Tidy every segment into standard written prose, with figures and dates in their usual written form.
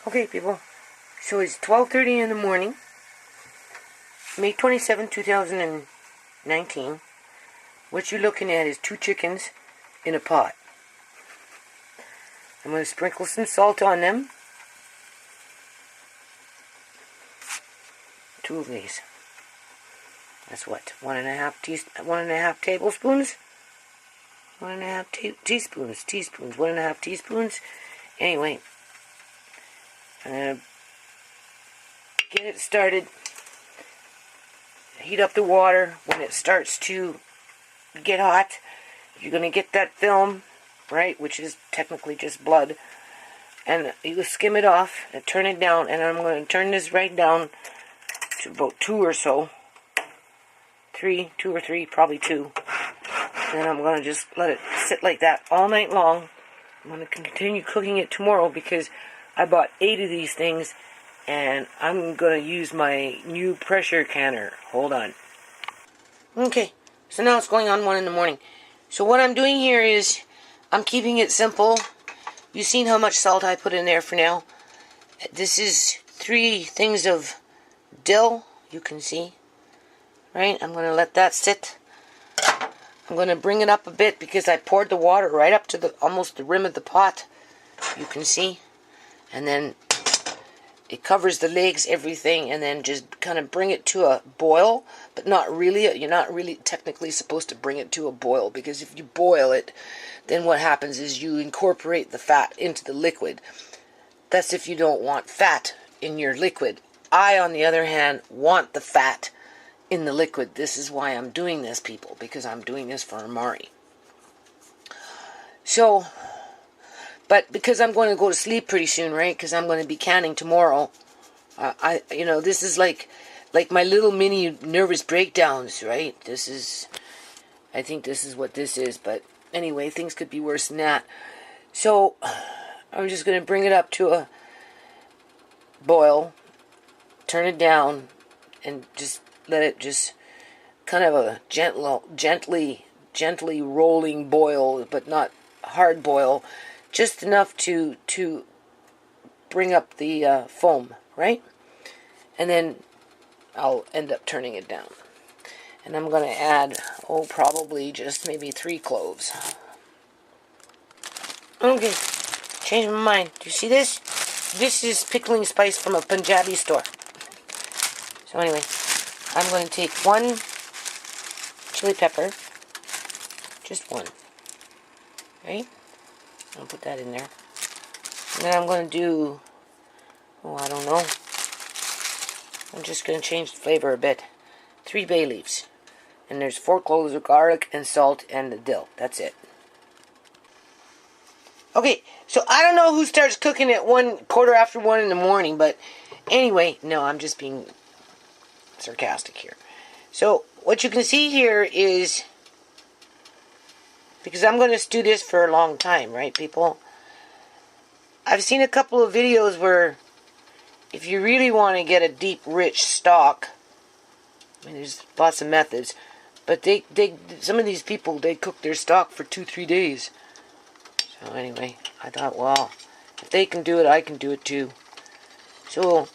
Okay, people. So it's 12:30 in the morning, May 27, 2019. What you're looking at is 2 chickens in a pot. I'm going to sprinkle some salt on them. 2 of these. That's what? 1.5 tablespoons? 1.5 teaspoons. 1.5 teaspoons. Anyway, I'm going to get it started. Heat up the water. When it starts to get hot, you're going to get that film, right, which is technically just blood, and you skim it off and turn it down, and I'm going to turn this right down to about 2 or so. 2 or 3, probably 2. And then I'm going to just let it sit like that all night long. I'm going to continue cooking it tomorrow because I bought 8 of these things, and I'm going to use my new pressure canner. Hold on. Okay, so now it's going on 1 in the morning. So what I'm doing here is I'm keeping it simple. You've seen how much salt I put in there for now. This is 3 things of dill, you can see. Right, I'm going to let that sit. I'm going to bring it up a bit because I poured the water right up to almost the rim of the pot. You can see. And then it covers the legs, everything, and then just kind of bring it to a boil, but not really. You're not really technically supposed to bring it to a boil, because if you boil it, then what happens is you incorporate the fat into the liquid. That's if you don't want fat in your liquid. I, on the other hand, want the fat in the liquid. This is why I'm doing this, people, because I'm doing this for Amari. So, but because I'm going to go to sleep pretty soon, right? Because I'm going to be canning tomorrow. This is like my little mini nervous breakdowns, right? I think this is what this is. But anyway, things could be worse than that. So, I'm just going to bring it up to a boil, turn it down, and just let it just kind of a gently rolling boil, but not hard boil, just enough to bring up the foam, right? And then I'll end up turning it down. And I'm going to add, probably just maybe 3 cloves. Okay, changed my mind. Do you see this? This is pickling spice from a Punjabi store. So anyway, I'm going to take 1 chili pepper, just 1, right? I'll put that in there. And then I'm going to do, I don't know. I'm just going to change the flavor a bit. 3 bay leaves. And there's 4 cloves of garlic and salt and the dill. That's it. Okay, so I don't know who starts cooking at 1:15 in the morning, but anyway, no, I'm just being sarcastic here. So what you can see here is, because I'm going to stew this for a long time, right, people? I've seen a couple of videos where if you really want to get a deep, rich stock, there's lots of methods, but some of these people, they cook their stock for 2-3 days. So anyway, I thought, well, if they can do it, I can do it too. So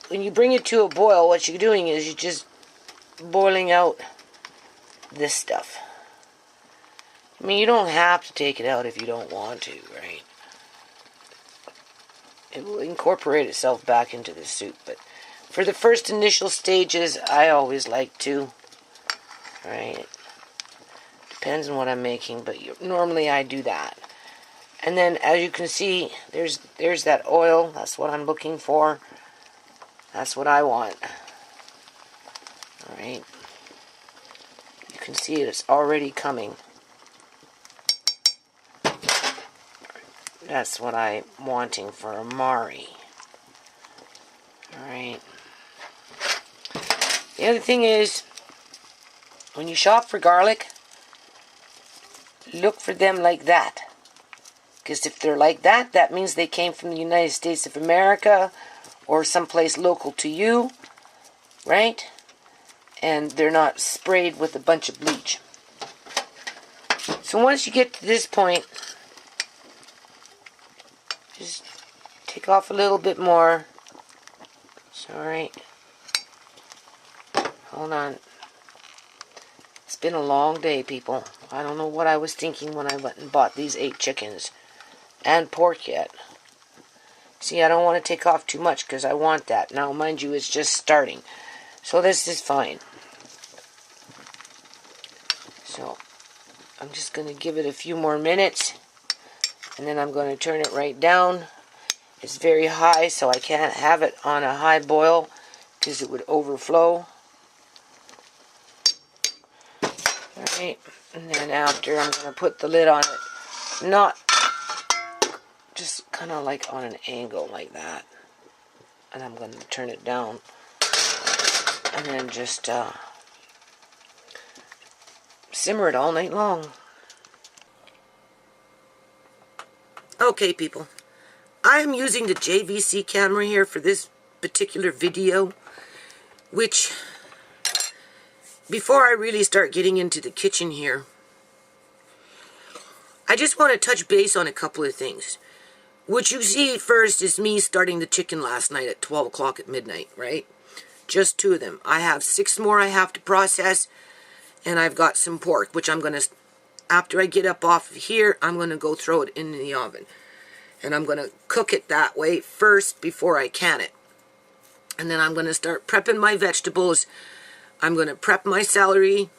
when you bring it to a boil, what you're doing is you're just boiling out this stuff. You don't have to take it out if you don't want to, right? It will incorporate itself back into the soup, but for the first initial stages, I always like to, right? Depends on what I'm making, but normally I do that. And then, as you can see, there's that oil. That's what I'm looking for. That's what I want. Alright. You can see it's already coming. That's what I'm wanting for Amari. Alright. The other thing is, when you shop for garlic, look for them like that. Because if they're like that, that means they came from the United States of America or someplace local to you, right? And they're not sprayed with a bunch of bleach. So once you get to this point, just take off a little bit more. It's alright. Hold on. It's been a long day, people. I don't know what I was thinking when I went and bought these 8 chickens. And pork yet. See, I don't want to take off too much because I want that. Now, mind you, it's just starting. So this is fine. So, I'm just going to give it a few more minutes. And then I'm going to turn it right down. It's very high, so I can't have it on a high boil because it would overflow. Alright, and then after I'm going to put the lid on it. Not just kind of like on an angle like that. And I'm going to turn it down. And then just simmer it all night long. Okay, people. I am using the JVC camera here for this particular video, which, before I really start getting into the kitchen here, I just want to touch base on a couple of things. What you see first is me starting the chicken last night at 12 o'clock at midnight, right? Just 2 of them. I have 6 more I have to process, and I've got some pork, which I'm going to, after I get up off of here, I'm going to go throw it in the oven. And I'm going to cook it that way first before I can it. And then I'm going to start prepping my vegetables. I'm going to prep my celery.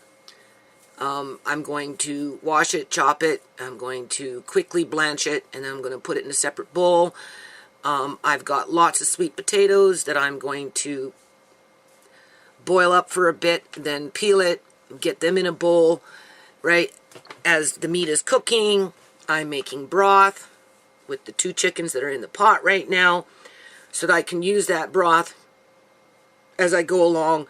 I'm going to wash it, chop it. I'm going to quickly blanch it, and then I'm going to put it in a separate bowl. I've got lots of sweet potatoes that I'm going to boil up for a bit, then peel it, get them in a bowl, right? As the meat is cooking, I'm making broth with the 2 chickens that are in the pot right now, so that I can use that broth as I go along.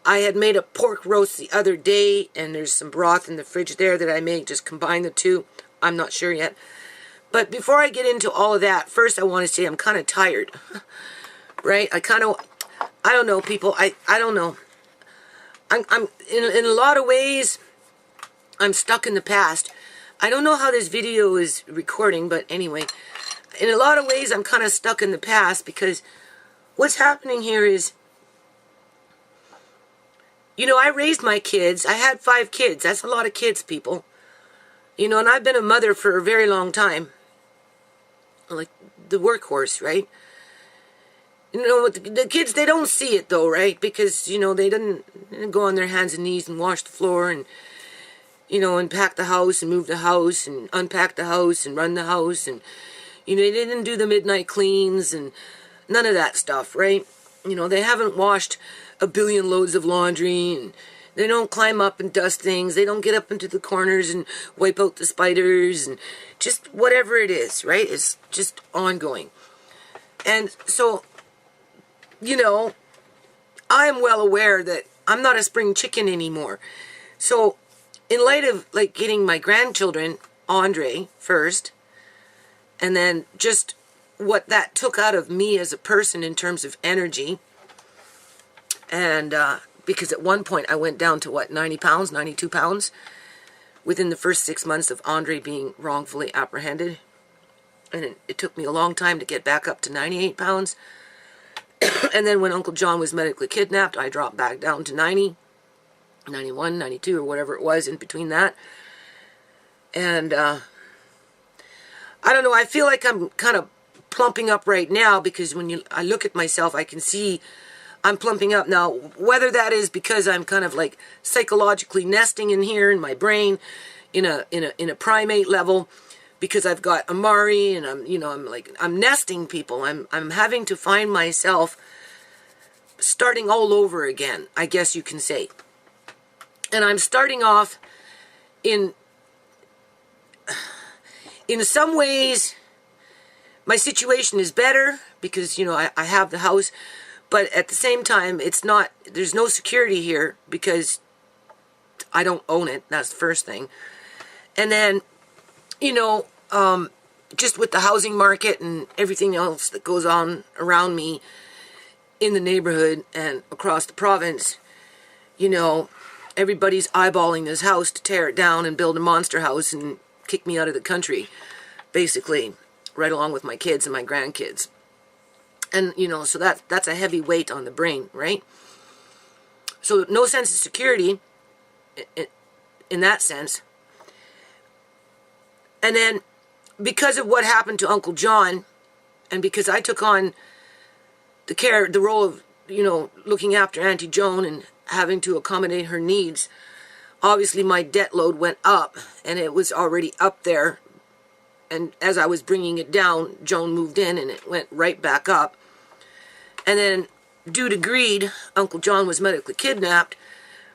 I had made a pork roast the other day, and there's some broth in the fridge there that I may just combine the 2. I'm not sure yet. But before I get into all of that, first I want to say I'm kind of tired. Right? I don't know, people. I don't know. I'm in a lot of ways, I'm stuck in the past. I don't know how this video is recording, but anyway, in a lot of ways, I'm kind of stuck in the past because what's happening here is, you know, I raised my kids. I had 5 kids. That's a lot of kids, people. You know, and I've been a mother for a very long time. Like the workhorse, right? You know, the kids, they don't see it though, right? Because, you know, they didn't go on their hands and knees and wash the floor and, you know, and pack the house and move the house and unpack the house and run the house. And, you know, they didn't do the midnight cleans and none of that stuff, right? You know, they haven't washed a billion loads of laundry, and they don't climb up and dust things. They don't get up into the corners and wipe out the spiders and just whatever it is, right? It's just ongoing. And so, you know, I am well aware that I'm not a spring chicken anymore. So, in light of, like, getting my grandchildren, Andre, first, and then just what that took out of me as a person in terms of energy, and because at one point I went down to, what, 90 pounds, 92 pounds, within the first 6 months of Andre being wrongfully apprehended. And it took me a long time to get back up to 98 pounds. And then when Uncle John was medically kidnapped, I dropped back down to 90, 91, 92, or whatever it was in between that. And I don't know, I feel like I'm kind of plumping up right now, because when I look at myself, I can see I'm plumping up. Now, whether that is because I'm kind of like psychologically nesting in here in my brain in a primate level, because I've got Amari and I'm nesting, people. I'm having to find myself starting all over again, I guess you can say. And I'm starting off in some ways my situation is better because, you know, I have the house, but at the same time, there's no security here because I don't own it. That's the first thing. And then, you know, just with the housing market and everything else that goes on around me in the neighborhood and across the province, you know, everybody's eyeballing this house to tear it down and build a monster house and kick me out of the country, basically, right along with my kids and my grandkids. And, you know, so that's a heavy weight on the brain, right? So no sense of security in that sense. And then because of what happened to Uncle John, and because I took on the role of, you know, looking after Auntie Joan and having to accommodate her needs, obviously my debt load went up, and it was already up there. And as I was bringing it down, Joan moved in and it went right back up. And then, due to greed, Uncle John was medically kidnapped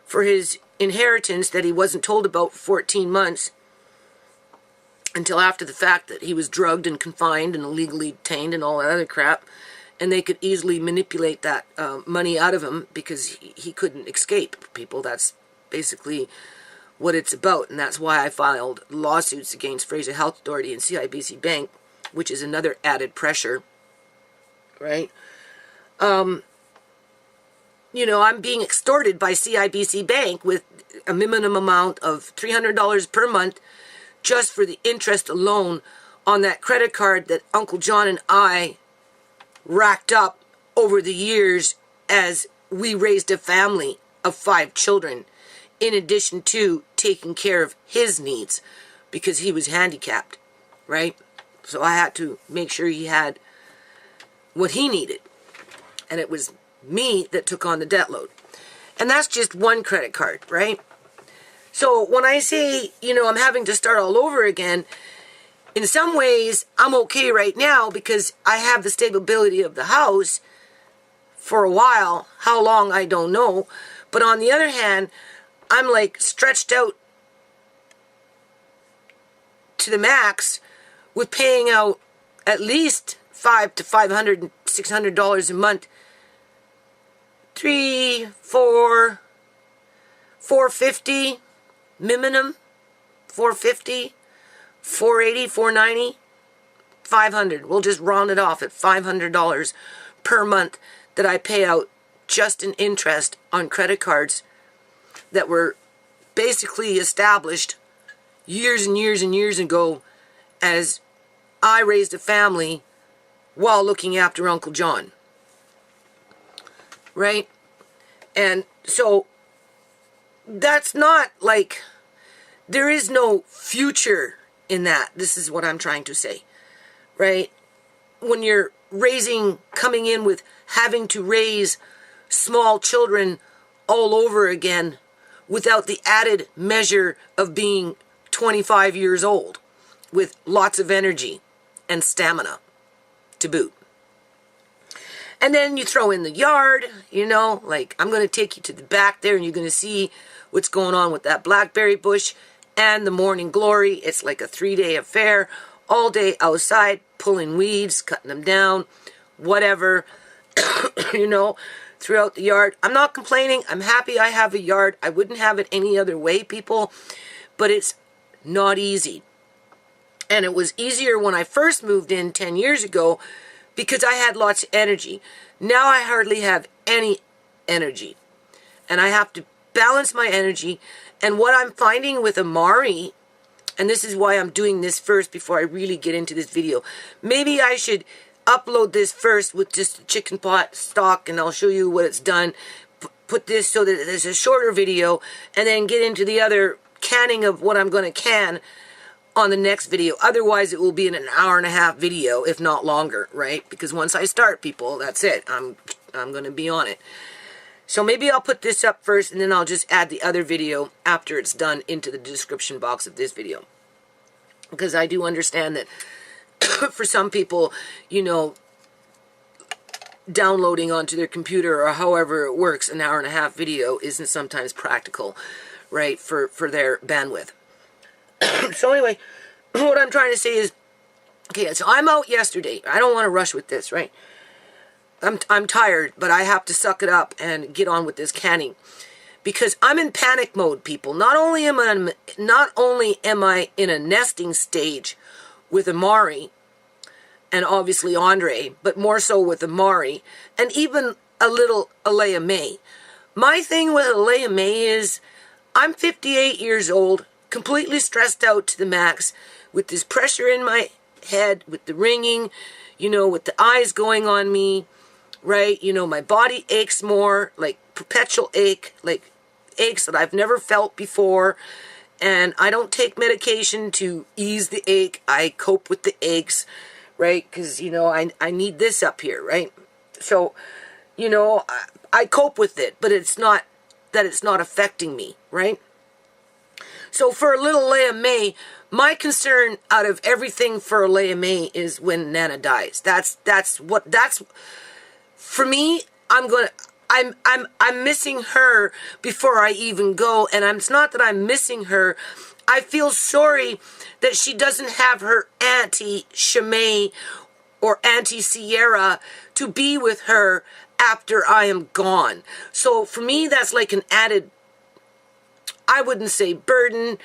for his inheritance that he wasn't told about for 14 months until after the fact, that he was drugged and confined and illegally detained and all that other crap. And they could easily manipulate that money out of him because he couldn't escape people. That's basically what it's about. And that's why I filed lawsuits against Fraser Health Authority and CIBC Bank, which is another added pressure, right? You know, I'm being extorted by CIBC Bank with a minimum amount of $300 per month just for the interest alone on that credit card that Uncle John and I racked up over the years as we raised a family of 5 children, in addition to taking care of his needs because he was handicapped, right? So I had to make sure he had what he needed. And it was me that took on the debt load. And that's just one credit card, right? So when I say, you know, I'm having to start all over again, in some ways, I'm okay right now because I have the stability of the house for a while. How long, I don't know. But on the other hand, I'm like stretched out to the max with paying out at least $500 to $500, $600 a month. $300, $450 minimum, $450, $480, $490, $500. We'll just round it off at $500 per month that I pay out just in interest on credit cards that were basically established years and years and years ago as I raised a family while looking after Uncle John. Right? And so that's not like, there is no future in that. This is what I'm trying to say. Right? When you're coming in with having to raise small children all over again without the added measure of being 25 years old with lots of energy and stamina to boot. And then you throw in the yard, you know, like I'm going to take you to the back there and you're going to see what's going on with that blackberry bush and the morning glory. It's like a 3-day affair, all day outside, pulling weeds, cutting them down, whatever, you know, throughout the yard. I'm not complaining. I'm happy I have a yard. I wouldn't have it any other way, people, but it's not easy. And it was easier when I first moved in 10 years ago because I had lots of energy. Now I hardly have any energy. And I have to balance my energy. And what I'm finding with Amari, and this is why I'm doing this first before I really get into this video. Maybe I should upload this first with just the chicken pot stock and I'll show you what it's done. Put this so that there's a shorter video and then get into the other canning of what I'm going to can on the next video. Otherwise, it will be in an 1.5-hour video, if not longer, right? Because once I start, people, that's it. I'm going to be on it. So maybe I'll put this up first, and then I'll just add the other video after it's done into the description box of this video. Because I do understand that for some people, you know, downloading onto their computer or however it works, an 1.5-hour video isn't sometimes practical, right, for their bandwidth. So anyway, what I'm trying to say is, okay, so I'm out yesterday. I don't want to rush with this, right? I'm tired, but I have to suck it up and get on with this canning because I'm in panic mode, people. Not only am I in a nesting stage with Amari and obviously Andre, but more so with Amari and even a little Alea May. My thing with Alea May is I'm 58 years old, completely stressed out to the max with this pressure in my head, with the ringing, with the eyes going on me, right? My body aches more, like perpetual ache, like aches that I've never felt before. And I don't take medication to ease the ache. I cope with the aches, right? Because, I need this up here, right? So, I cope with it, but it's not that it's not affecting me, right? So for little Leah May, my concern out of everything for Leah May is when Nana dies. That's for me. I'm missing her before I even go, and it's not that I'm missing her. I feel sorry that she doesn't have her Auntie Shimei or Auntie Sierra to be with her after I am gone. So for me, that's like an added, I wouldn't say burden,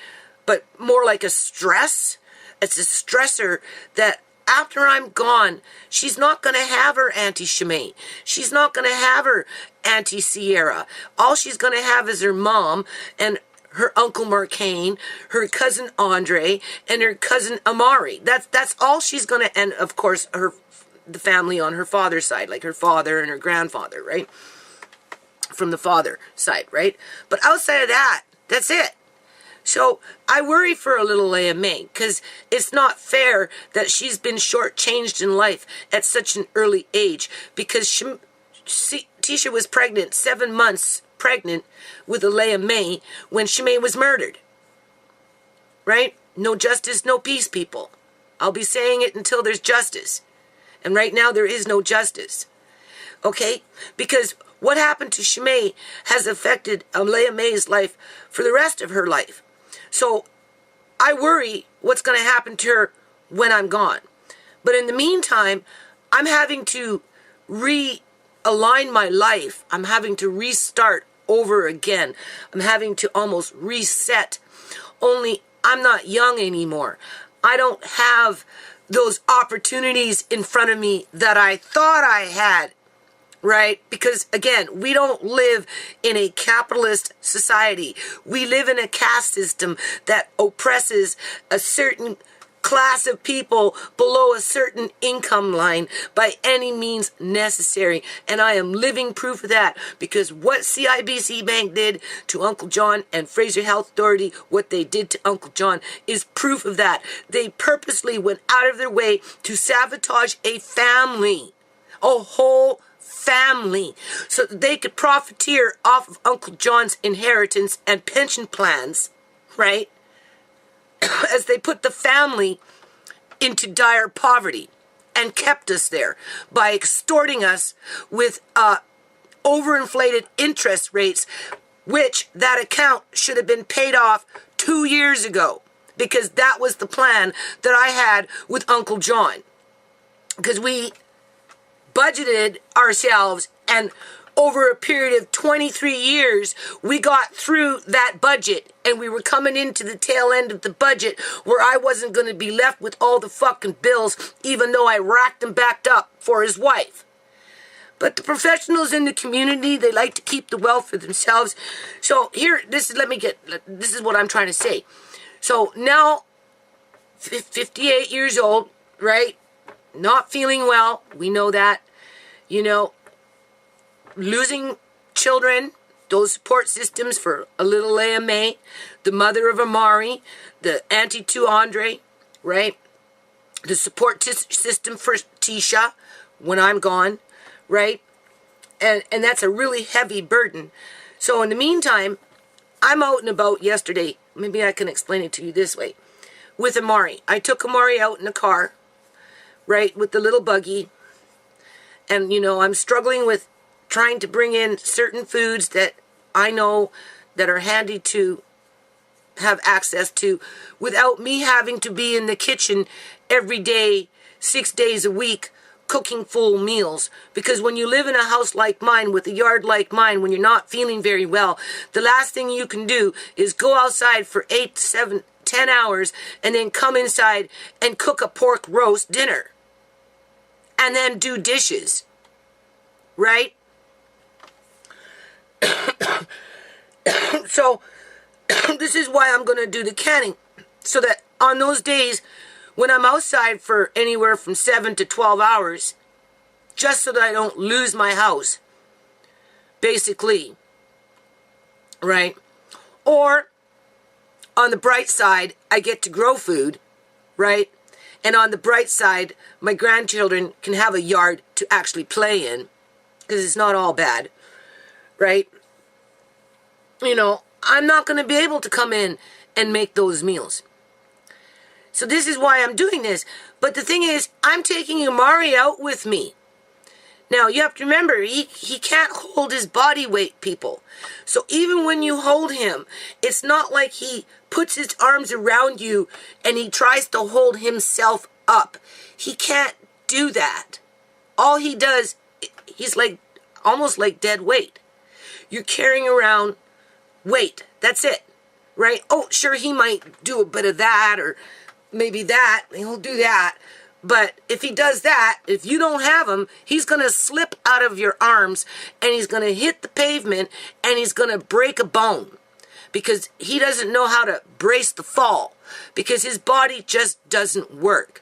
but more like a stress. It's a stressor that after I'm gone, she's not going to have her Auntie Shimei. She's not going to have her Auntie Sierra. All she's going to have is her mom and her Uncle Marcaine, her cousin Andre, and her cousin Amari. That's all she's going to, and of course the family on her father's side, like her father and her grandfather, right? From the father side, right? But outside of that, that's it. So I worry for a little Leah May, because it's not fair that she's been shortchanged in life at such an early age, because Tisha was pregnant, 7 months pregnant with a Leah May when Shimei was murdered. Right? No justice, no peace, people. I'll be saying it until there's justice. And right now there is no justice. Okay? Because what happened to Shimei has affected Leah May's life for the rest of her life. So I worry what's going to happen to her when I'm gone. But in the meantime, I'm having to realign my life. I'm having to restart over again. I'm having to almost reset. Only I'm not young anymore. I don't have those opportunities in front of me that I thought I had. Right? Because, again, we don't live in a capitalist society. We live in a caste system that oppresses a certain class of people below a certain income line by any means necessary. And I am living proof of that, because what CIBC Bank did to Uncle John and Fraser Health Authority, what they did to Uncle John, is proof of that. They purposely went out of their way to sabotage a family, a whole family, so that they could profiteer off of Uncle John's inheritance and pension plans, right? As they put the family into dire poverty and kept us there by extorting us with overinflated interest rates, which that account should have been paid off 2 years ago, because that was the plan that I had with Uncle John. Because we budgeted ourselves, and over a period of 23 years, we got through that budget, and we were coming into the tail end of the budget where I wasn't going to be left with all the fucking bills, even though I racked them back up for his wife. But the professionals in the community, they like to keep the wealth for themselves. So here, this is what I'm trying to say. So now, 58 years old, right? Not feeling well. We know that. Losing children, those support systems for a little Leah May, the mother of Amari, the auntie to Andre, right? The support system for Tisha when I'm gone, right? And that's a really heavy burden. So in the meantime, I'm out and about yesterday. Maybe I can explain it to you this way. With Amari. I took Amari out in the car, right, with the little buggy. And, I'm struggling with trying to bring in certain foods that I know that are handy to have access to without me having to be in the kitchen every day, 6 days a week, cooking full meals. Because when you live in a house like mine, with a yard like mine, when you're not feeling very well, the last thing you can do is go outside for 8 to 7, 10 hours and then come inside and cook a pork roast dinner. And then do dishes, right? So, this is why I'm going to do the canning. So that on those days when I'm outside for anywhere from 7 to 12 hours, just so that I don't lose my house, basically, right? Or, on the bright side, I get to grow food, right? And on the bright side, my grandchildren can have a yard to actually play in, because it's not all bad, right? You know, I'm not going to be able to come in and make those meals. So this is why I'm doing this. But the thing is, I'm taking Amari out with me. Now, you have to remember, he can't hold his body weight, people. So even when you hold him, it's not like he puts his arms around you and he tries to hold himself up. He can't do that. All he does, he's like, almost like dead weight. You're carrying around weight. That's it, right? Oh, sure, he might do a bit of that, or maybe that. He'll do that. But if he does that, if you don't have him, he's going to slip out of your arms and he's going to hit the pavement and he's going to break a bone because he doesn't know how to brace the fall because his body just doesn't work.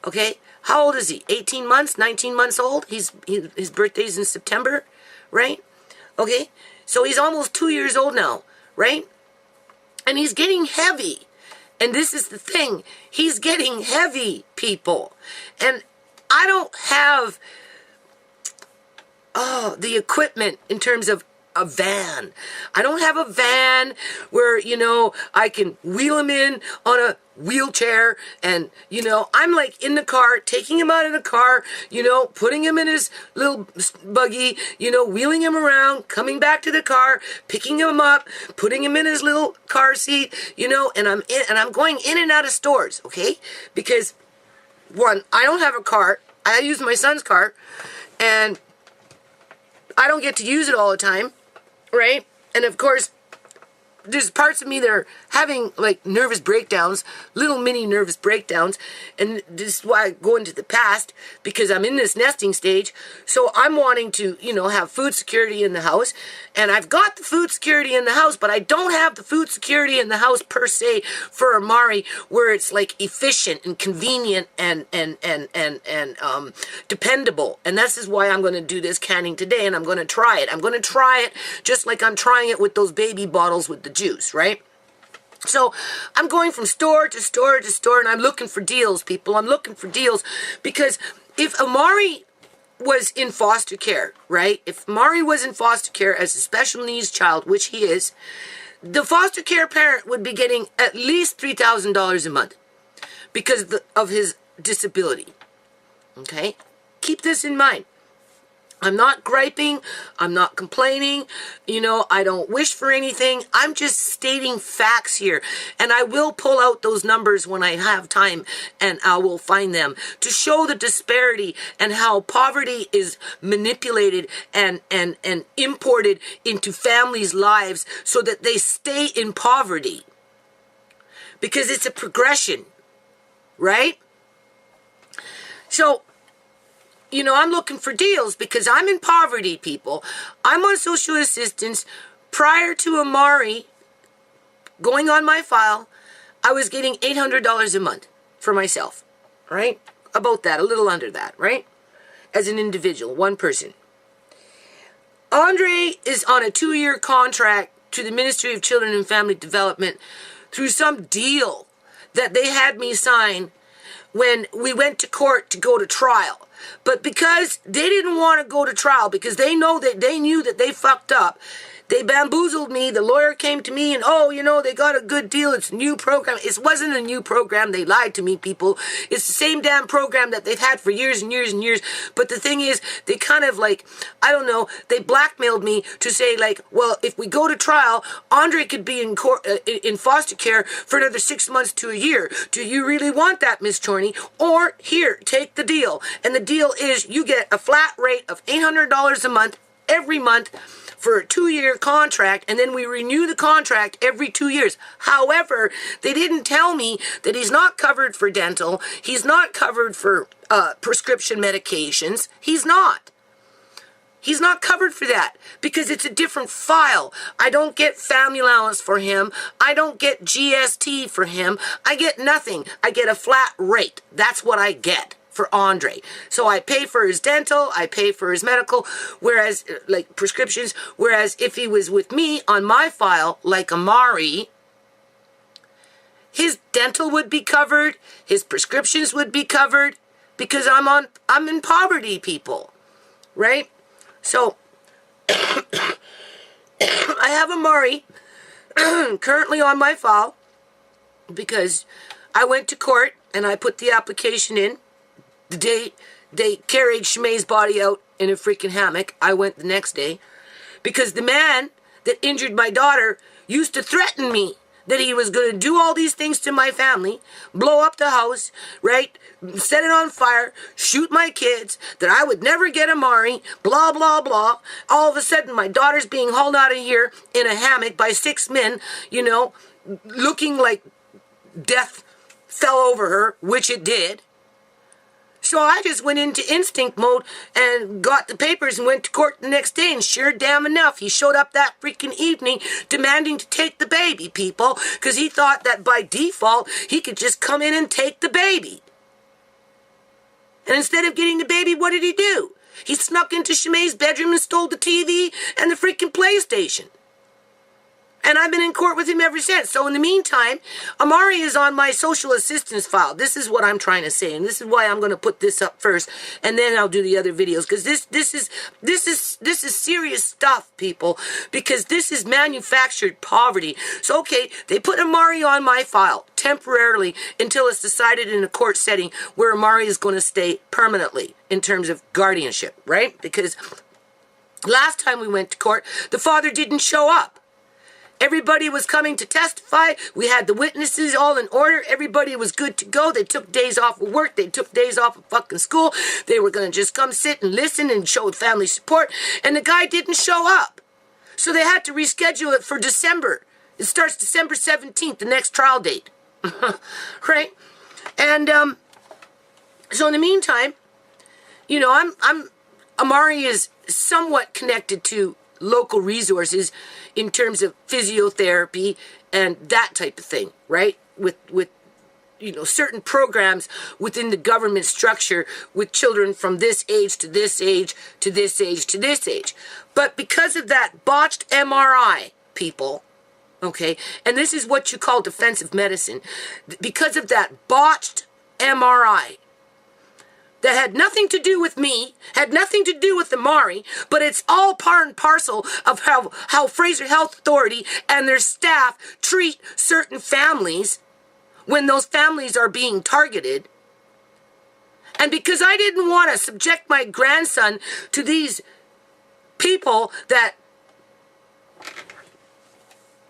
Okay? How old is he? 18 months? 19 months old? His birthday's in September, right? Okay? So he's almost 2 years old now, right? And he's getting heavy. And this is the thing. He's getting heavy, people. And I don't have the equipment in terms of a van. I don't have a van where, you know, I can wheel him in on a wheelchair and, you know, I'm like in the car, taking him out of the car, you know, putting him in his little buggy, you know, wheeling him around, coming back to the car, picking him up, putting him in his little car seat, you know, and I'm going in and out of stores, okay? Because one, I don't have a car. I use my son's car and I don't get to use it all the time, right? And of course, there's parts of me that are having like nervous breakdowns, little mini nervous breakdowns, and this is why I go into the past, because I'm in this nesting stage, so I'm wanting to, you know, have food security in the house, and I've got the food security in the house, but I don't have the food security in the house per se for Amari, where it's like efficient and convenient and dependable, and this is why I'm going to do this canning today, and I'm going to try it. I'm going to try it just like I'm trying it with those baby bottles with the juice, right? So I'm going from store to store to store, and I'm looking for deals, people. I'm looking for deals because if Amari was in foster care, right? If Amari was in foster care as a special needs child, which he is, the foster care parent would be getting at least $3,000 a month because of his disability. Okay? Keep this in mind. I'm not griping. I'm not complaining. You know, I don't wish for anything. I'm just stating facts here. And I will pull out those numbers when I have time and I will find them to show the disparity and how poverty is manipulated and imported into families' lives so that they stay in poverty. Because it's a progression, right? So, you know, I'm looking for deals because I'm in poverty, people. I'm on social assistance. Prior to Amari going on my file, I was getting $800 a month for myself, right? About that, a little under that, right? As an individual, one person. Andre is on a 2-year contract to the Ministry of Children and Family Development through some deal that they had me sign when we went to court to go to trial. But because they didn't want to go to trial, because they knew that they fucked up, they bamboozled me. The lawyer came to me and, you know, they got a good deal. It's a new program. It wasn't a new program. They lied to me, people. It's the same damn program that they've had for years and years and years. But the thing is, they kind of like, I don't know, they blackmailed me to say like, well, if we go to trial, Andre could be in court, in foster care for another 6 months to a year. Do you really want that, Miss Chorney? Or here, take the deal. And the deal is you get a flat rate of $800 a month every month for a 2-year contract, and then we renew the contract every 2 years. However, they didn't tell me that he's not covered for dental, he's not covered for prescription medications, he's not. He's not covered for that because it's a different file. I don't get family allowance for him. I don't get GST for him. I get nothing. I get a flat rate. That's what I get for Andre. So I pay for his dental, I pay for his medical, whereas, like prescriptions, whereas if he was with me on my file, like Amari, his dental would be covered, his prescriptions would be covered, because I'm in poverty, people, right? So, I have Amari currently on my file because I went to court and I put the application in. The day they carried Shimei's body out in a freaking hammock, I went the next day because the man that injured my daughter used to threaten me that he was going to do all these things to my family, blow up the house, right, set it on fire, shoot my kids, that I would never get Amari, blah, blah, blah. All of a sudden, my daughter's being hauled out of here in a hammock by 6 men, you know, looking like death fell over her, which it did. So I just went into instinct mode and got the papers and went to court the next day, and sure damn enough, he showed up that freaking evening demanding to take the baby, people, because he thought that by default, he could just come in and take the baby. And instead of getting the baby, what did he do? He snuck into Shimei's bedroom and stole the TV and the freaking PlayStation. And I've been in court with him ever since. So in the meantime, Amari is on my social assistance file. This is what I'm trying to say, and this is why I'm going to put this up first, and then I'll do the other videos, because this is serious stuff, people, because this is manufactured poverty. So okay, they put Amari on my file temporarily until it's decided in a court setting where Amari is going to stay permanently in terms of guardianship, right? Because last time we went to court, the father didn't show up. Everybody was coming to testify. We had the witnesses all in order. Everybody was good to go. They took days off of work. They took days off of fucking school. They were going to just come sit and listen and show family support. And the guy didn't show up. So they had to reschedule it for December. It starts December 17th, the next trial date. Right? And so in the meantime, you know, Amari is somewhat connected to local resources in terms of physiotherapy and that type of thing, right? With you know, certain programs within the government structure with children from this age to this age to this age to this age. But because of that botched MRI, people, okay, and this is what you call defensive medicine, because of that botched MRI, that had nothing to do with me, had nothing to do with Amari, but it's all part and parcel of how Fraser Health Authority and their staff treat certain families when those families are being targeted. And because I didn't want to subject my grandson to these people that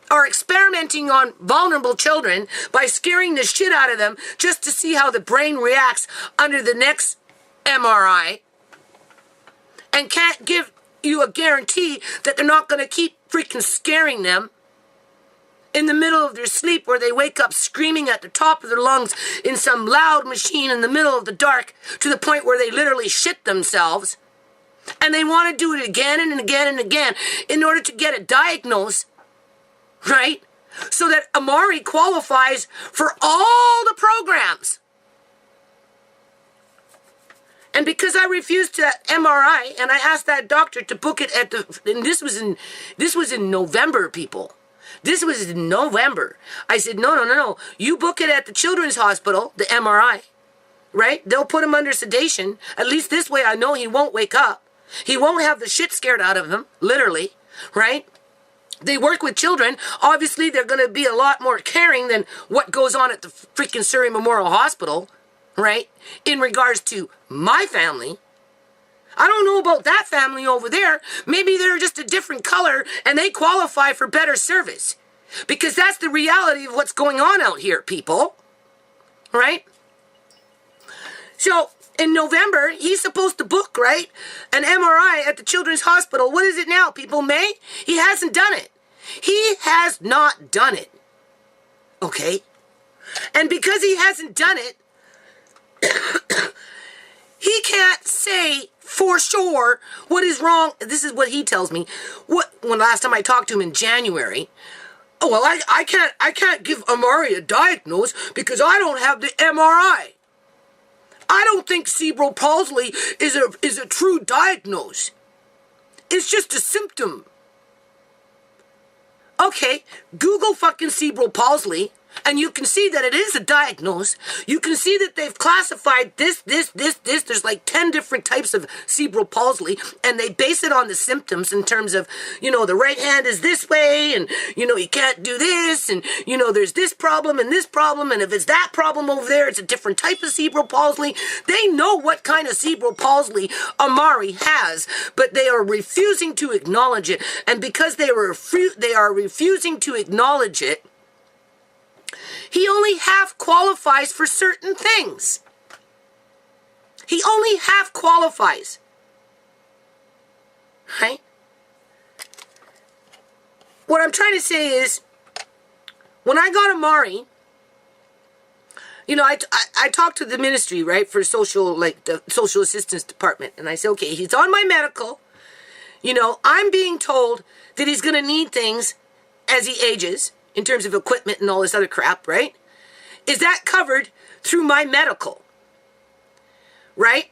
are experimenting on vulnerable children by scaring the shit out of them just to see how the brain reacts under the next MRI, and can't give you a guarantee that they're not going to keep freaking scaring them in the middle of their sleep, where they wake up screaming at the top of their lungs in some loud machine in the middle of the dark to the point where they literally shit themselves, and they want to do it again and again and again in order to get it diagnosed, right? So that Amari qualifies for all the programs. And because I refused that MRI, and I asked that doctor to book it at and this was in November, people. This was in November. I said, no. You book it at the Children's Hospital, the MRI, right? They'll put him under sedation. At least this way I know he won't wake up. He won't have the shit scared out of him, literally, right? They work with children. Obviously, they're going to be a lot more caring than what goes on at the freaking Surrey Memorial Hospital, right? In regards to my family. I don't know about that family over there. Maybe they're just a different color and they qualify for better service. Because that's the reality of what's going on out here, people. Right? So, in November, he's supposed to book, right, an MRI at the Children's Hospital. What is it now, people? May? He hasn't done it. He has not done it. Okay? And because he hasn't done it, he can't say for for sure what is wrong. This is what he tells me. When last time I talked to him in January, oh, well, I can't give Amari a diagnosis because I don't have the MRI. I don't think cerebral palsy is a true diagnosis. It's just a symptom. Okay, Google fucking cerebral palsy, and you can see that it is a diagnosis. You can see that they've classified this. There's like 10 different types of cerebral palsy, and they base it on the symptoms in terms of, the right hand is this way, and, you can't do this, and, there's this problem, and if it's that problem over there, it's a different type of cerebral palsy. They know what kind of cerebral palsy Amari has, but they are refusing to acknowledge it, and because they are refusing to acknowledge it, he only half qualifies for certain things. He only half qualifies. Right? What I'm trying to say is, when I got Amari, I talked to the ministry, right, for the social assistance department, and I said, okay, he's on my medical. I'm being told that he's going to need things as he ages, in terms of equipment and all this other crap, right? Is that covered through my medical? Right?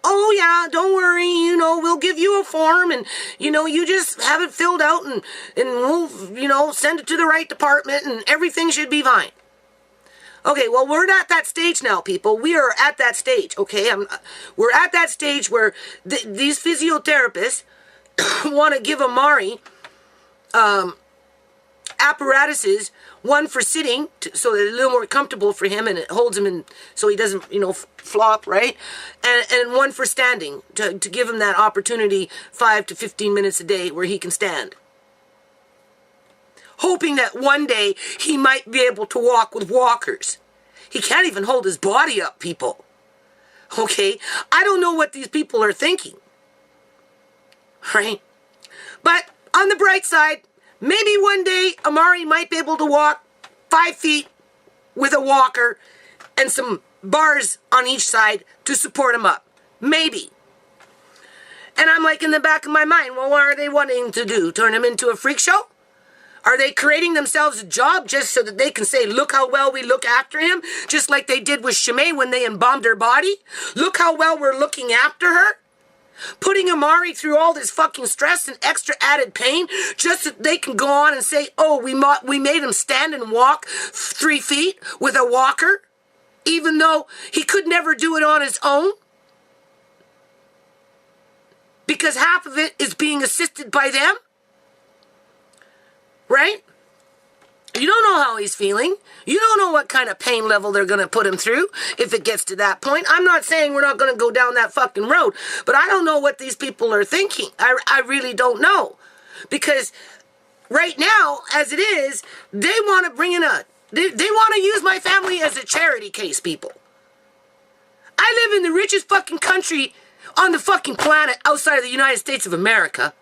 Oh, yeah, don't worry, we'll give you a form and, you just have it filled out and we'll, send it to the right department and everything should be fine. Okay, well, we're at that stage now, people. We are at that stage, okay? We're at that stage where these physiotherapists want to give Amari, apparatuses, one for sitting so that it's a little more comfortable for him and it holds him in so he doesn't flop, right, and one for standing to give him that opportunity 5 to 15 minutes a day where he can stand, hoping that one day he might be able to walk with walkers. He can't even hold his body up, people. Okay, I don't know what these people are thinking, right? But on the bright side, maybe one day Amari might be able to walk 5 feet with a walker and some bars on each side to support him up. Maybe. And I'm like in the back of my mind, well, what are they wanting to do? Turn him into a freak show? Are they creating themselves a job just so that they can say, look how well we look after him? Just like they did with Shimei when they embalmed her body? Look how well we're looking after her? Putting Amari through all this fucking stress and extra added pain just so they can go on and say, oh, we made him stand and walk 3 feet with a walker, even though he could never do it on his own? Because half of it is being assisted by them? Right? You don't know how he's feeling. You don't know what kind of pain level they're going to put him through if it gets to that point. I'm not saying we're not going to go down that fucking road, but I don't know what these people are thinking. I really don't know. Because right now, as it is, they want to bring in they want to use my family as a charity case, people. I live in the richest fucking country on the fucking planet outside of the United States of America,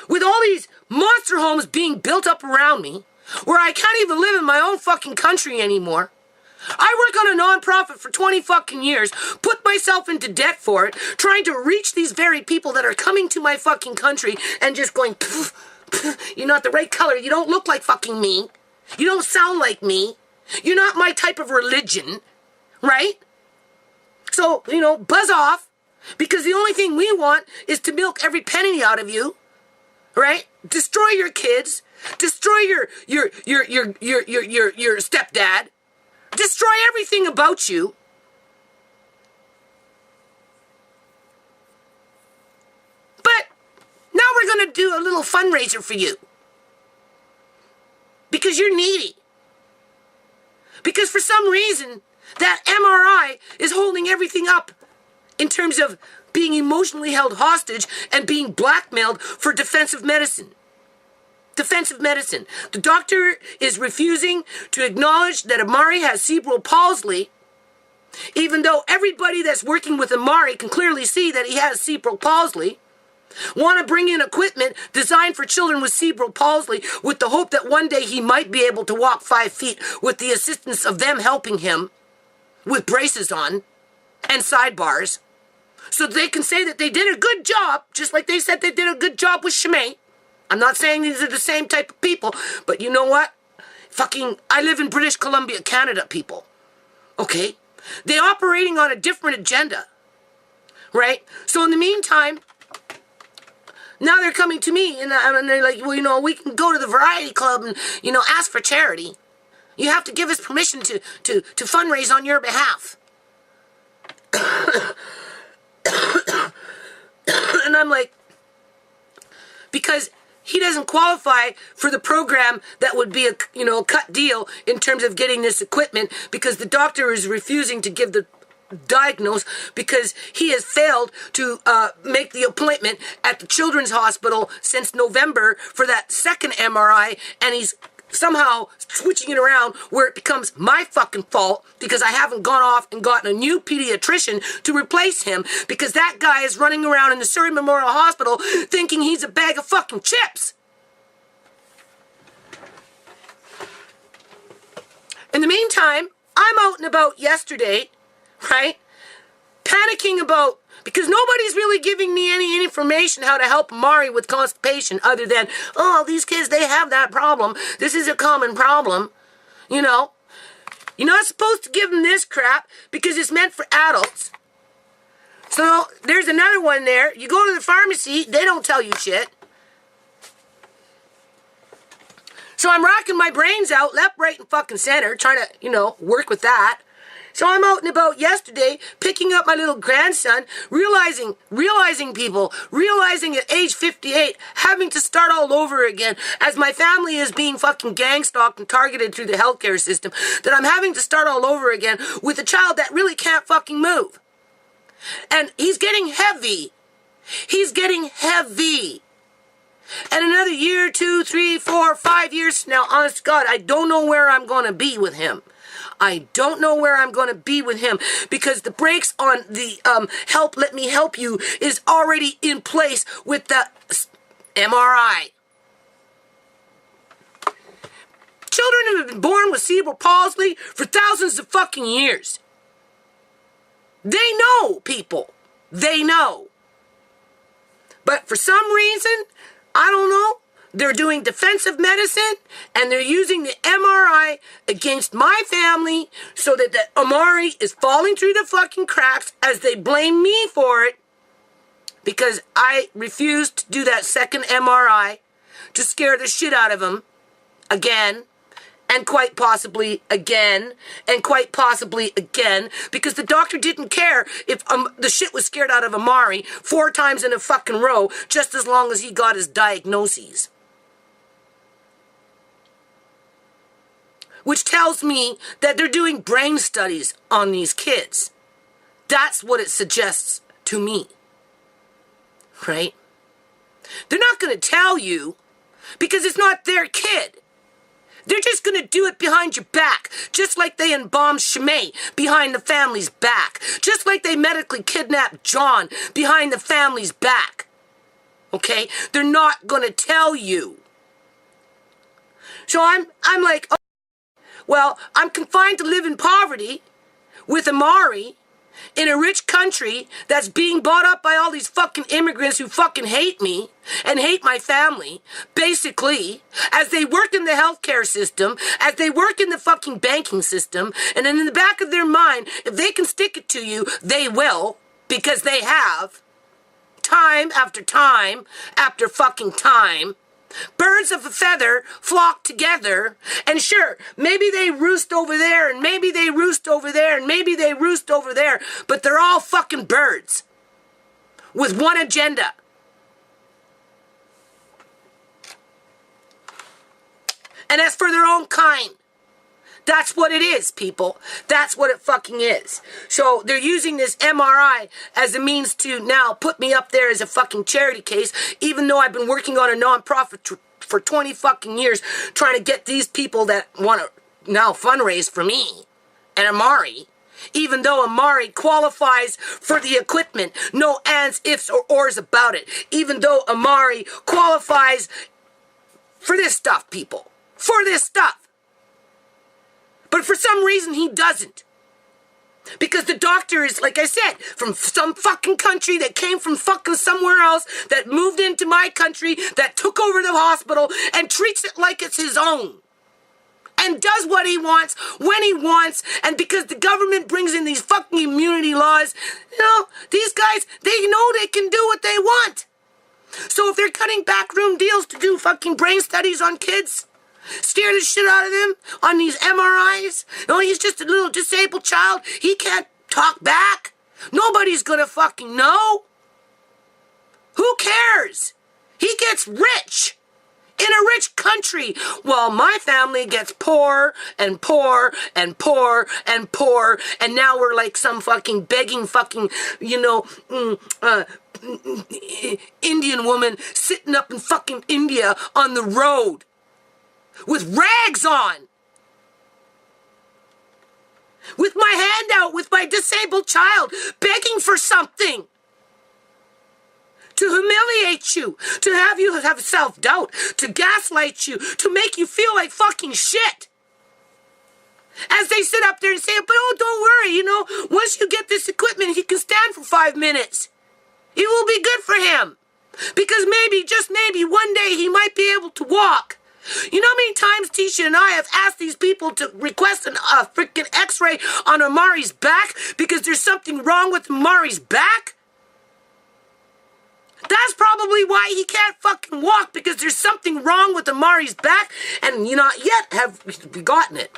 with all these monster homes being built up around me, where I can't even live in my own fucking country anymore. I work on a nonprofit for 20 fucking years, put myself into debt for it, trying to reach these very people that are coming to my fucking country and just going, pff, pff, you're not the right color, you don't look like fucking me, you don't sound like me, you're not my type of religion, right? So, buzz off, because the only thing we want is to milk every penny out of you, right? Destroy your kids, destroy your stepdad, destroy everything about you. But now we're going to do a little fundraiser for you. Because you're needy. Because for some reason, that MRI is holding everything up in terms of being emotionally held hostage and being blackmailed for defensive medicine. Defensive medicine. The doctor is refusing to acknowledge that Amari has cerebral palsy, even though everybody that's working with Amari can clearly see that he has cerebral palsy. Want to bring in equipment designed for children with cerebral palsy with the hope that one day he might be able to walk 5 feet with the assistance of them helping him with braces on and sidebars. so they can say that they did a good job, just like they said they did a good job with Shimei. I'm not saying these are the same type of people, but you know what? I live in British Columbia, Canada, people. Okay? They're operating on a different agenda. Right? So in the meantime, now they're coming to me and they're like, well, we can go to the Variety Club and, ask for charity. You have to give us permission to fundraise on your behalf. And I'm like, because he doesn't qualify for the program that would be a cut deal in terms of getting this equipment, because the doctor is refusing to give the diagnose because he has failed to make the appointment at the Children's Hospital since November for that second MRI, and he's somehow switching it around where it becomes my fucking fault because I haven't gone off and gotten a new pediatrician to replace him, because that guy is running around in the Surrey Memorial Hospital thinking he's a bag of fucking chips. In the meantime, I'm out and about yesterday, right? Panicking about, because nobody's really giving me any information how to help Mari with constipation other than, these kids, they have that problem. This is a common problem. You're not supposed to give them this crap because it's meant for adults. So there's another one there. You go to the pharmacy, they don't tell you shit. So I'm racking my brains out left, right, and fucking center, trying to, work with that. So I'm out and about yesterday, picking up my little grandson, realizing at age 58, having to start all over again, as my family is being fucking gang stalked and targeted through the healthcare system, that I'm having to start all over again with a child that really can't fucking move. And he's getting heavy. And another year, 2, 3, 4, 5 years from now, honest to God, I don't know where I'm going to be with him. Because the brakes on the let me help you is already in place with the MRI. Children have been born with cerebral palsy for thousands of fucking years. They know, people. They know. But for some reason, I don't know, they're doing defensive medicine, and they're using the MRI against my family so that the Amari is falling through the fucking cracks as they blame me for it, because I refused to do that second MRI to scare the shit out of him again, and quite possibly again, because the doctor didn't care if the shit was scared out of Amari 4 times in a fucking row, just as long as he got his diagnoses. Which tells me that they're doing brain studies on these kids. That's what it suggests to me. Right? They're not going to tell you because it's not their kid. They're just going to do it behind your back, just like they embalmed Shimei behind the family's back, just like they medically kidnapped John behind the family's back. Okay? They're not going to tell you. So I'm like, oh, well, I'm confined to live in poverty with Amari in a rich country that's being bought up by all these fucking immigrants who fucking hate me and hate my family, basically, as they work in the healthcare system, as they work in the fucking banking system, and then in the back of their mind, if they can stick it to you, they will, because they have, time after time after fucking time. Birds of a feather flock together, and sure, maybe they roost over there, and maybe they roost over there, and maybe they roost over there, but they're all fucking birds with one agenda. And that's for their own kind. That's what it is, people. That's what it fucking is. So they're using this MRI as a means to now put me up there as a fucking charity case, even though I've been working on a non-profit for 20 fucking years trying to get these people that want to now fundraise for me and Amari. Even though Amari qualifies for the equipment, no ands, ifs, or ors about it. Even though Amari qualifies for this stuff, people. For this stuff. But for some reason, he doesn't. Because the doctor is, like I said, from some fucking country that came from fucking somewhere else, that moved into my country, that took over the hospital and treats it like it's his own. And does what he wants, when he wants, and because the government brings in these fucking immunity laws, these guys, they know they can do what they want. So if they're cutting backroom deals to do fucking brain studies on kids, steer the shit out of them on these MRIs. He's just a little disabled child. He can't talk back. Nobody's gonna fucking know. Who cares? He gets rich in a rich country while my family gets poor and poor and poor and poor, and now we're like some fucking begging fucking, Indian woman sitting up in fucking India on the road with rags on, with my hand out, with my disabled child, begging for something. To humiliate you, to have you have self-doubt, to gaslight you, to make you feel like fucking shit. As they sit up there and say, but don't worry, once you get this equipment, he can stand for 5 minutes. It will be good for him. Because maybe, just maybe, one day he might be able to walk. You know how many times Tisha and I have asked these people to request a freaking x-ray on Amari's back because there's something wrong with Amari's back? That's probably why he can't fucking walk, because there's something wrong with Amari's back, and you not yet have gotten it.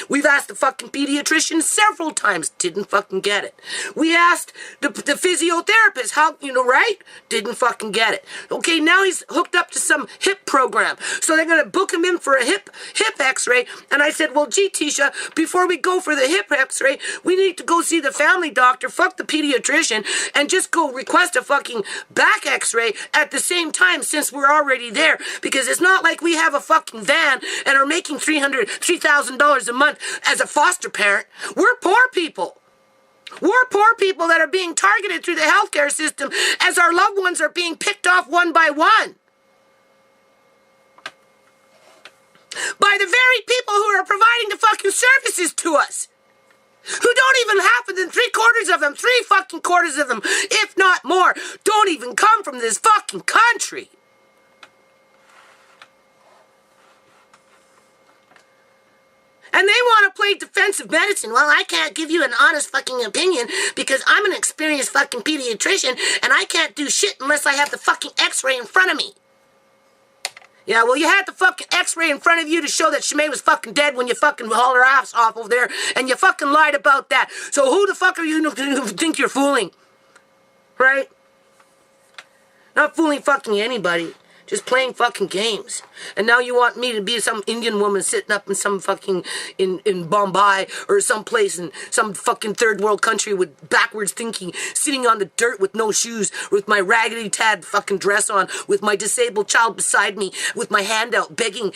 We've asked the fucking pediatrician several times, didn't fucking get it. We asked the physiotherapist, how, right? Didn't fucking get it. Okay, now he's hooked up to some hip program. So they're going to book him in for a hip x-ray. And I said, well, gee, Tisha, before we go for the hip x-ray, we need to go see the family doctor, fuck the pediatrician, and just go request a fucking back x-ray at the same time since we're already there. Because it's not like we have a fucking van and are making $3,000 a month as a foster parent. We're poor people. We're poor people that are being targeted through the healthcare system as our loved ones are being picked off one by one. By the very people who are providing the fucking services to us. Who don't even happen than 3/4 of them, 3 fucking quarters of them, if not more, don't even come from this fucking country. And they want to play defensive medicine. Well, I can't give you an honest fucking opinion because I'm an experienced fucking pediatrician and I can't do shit unless I have the fucking x-ray in front of me. Yeah, well, you had the fucking x-ray in front of you to show that Shimei was fucking dead when you fucking hauled her ass off over there, and you fucking lied about that. So who the fuck are you to think you're fooling? Right? Not fooling fucking anybody. Just playing fucking games. And now you want me to be some Indian woman sitting up in some fucking, in Bombay or someplace in some fucking third world country with backwards thinking, sitting on the dirt with no shoes, with my raggedy tad fucking dress on, with my disabled child beside me, with my hand out, begging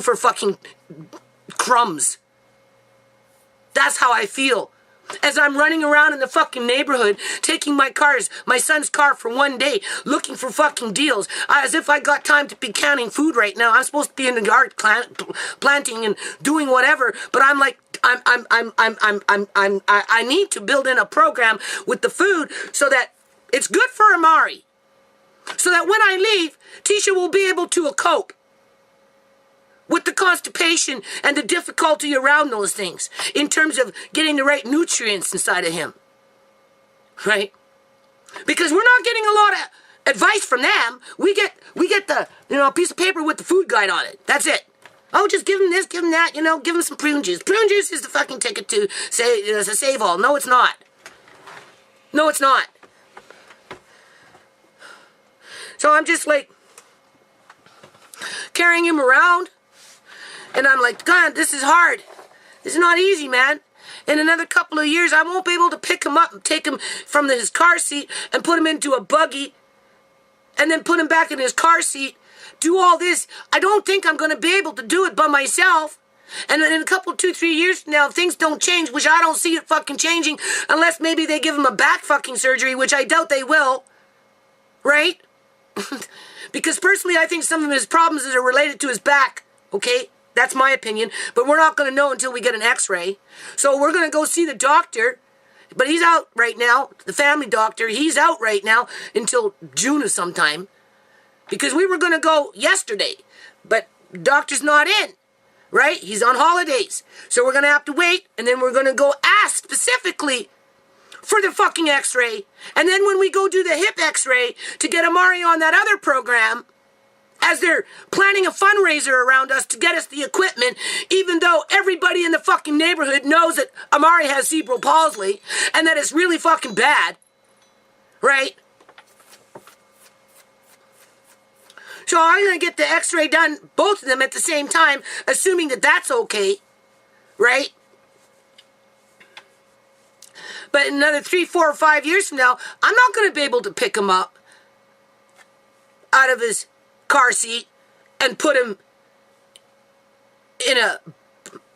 for fucking crumbs. That's how I feel. As I'm running around in the fucking neighborhood, taking my son's car for one day, looking for fucking deals, as if I got time to be counting food right now. I'm supposed to be in the yard planting and doing whatever, but I'm like, I need to build in a program with the food so that it's good for Amari. So that when I leave, Tisha will be able to cope with the constipation and the difficulty around those things in terms of getting the right nutrients inside of him. Right? Because we're not getting a lot of advice from them. We get the, piece of paper with the food guide on it. That's it. Oh, just give him this, give him that, give him some prune juice. Prune juice is the fucking ticket to save all. No, it's not. No, it's not. So I'm just like carrying him around. And I'm like, God, this is hard. This is not easy, man. In another couple of years, I won't be able to pick him up and take him from his car seat and put him into a buggy and then put him back in his car seat. Do all this. I don't think I'm going to be able to do it by myself. And in a couple, 2-3 years from now, if things don't change, which I don't see it fucking changing, unless maybe they give him a back fucking surgery, which I doubt they will. Right? Because personally, I think some of his problems are related to his back. Okay? That's my opinion, but we're not going to know until we get an x-ray. So we're going to go see the doctor But he's out right now. The family doctor, he's out right now until June or sometime. Because we were going to go yesterday, but doctor's not in, right? He's on holidays. So we're going to have to wait, and then we're going to go ask specifically for the fucking x-ray. And then when we go do the hip x-ray to get Amari on that other program, as they're planning a fundraiser around us to get us the equipment, even though everybody in the fucking neighborhood knows that Amari has cerebral palsy and that it's really fucking bad, right? So I'm going to get the x-ray done, both of them at the same time, assuming that that's okay, right? But in another 3, 4, or 5 years from now, I'm not going to be able to pick him up out of his car seat and put him in a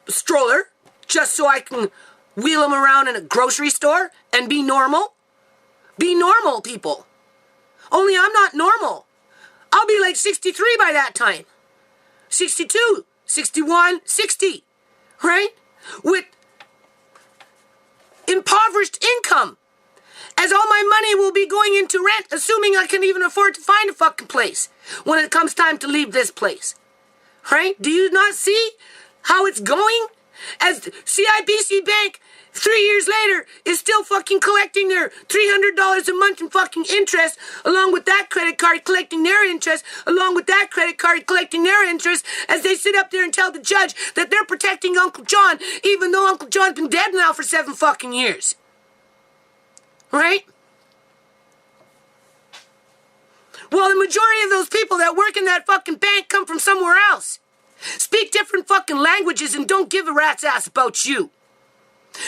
stroller just so I can wheel him around in a grocery store and be normal. Be normal, people. Only I'm not normal. I'll be like 63 by that time. 62, 61, 60, right? With impoverished income. As all my money will be going into rent, assuming I can even afford to find a fucking place when it comes time to leave this place. Right? Do you not see how it's going? As CIBC Bank, 3 years later, is still fucking collecting their $300 a month in fucking interest, along with that credit card collecting their interest, along with that credit card collecting their interest, as they sit up there and tell the judge that they're protecting Uncle John, even though Uncle John's been dead now for 7 fucking years. Right? Well, the majority of those people that work in that fucking bank come from somewhere else. Speak different fucking languages and don't give a rat's ass about you.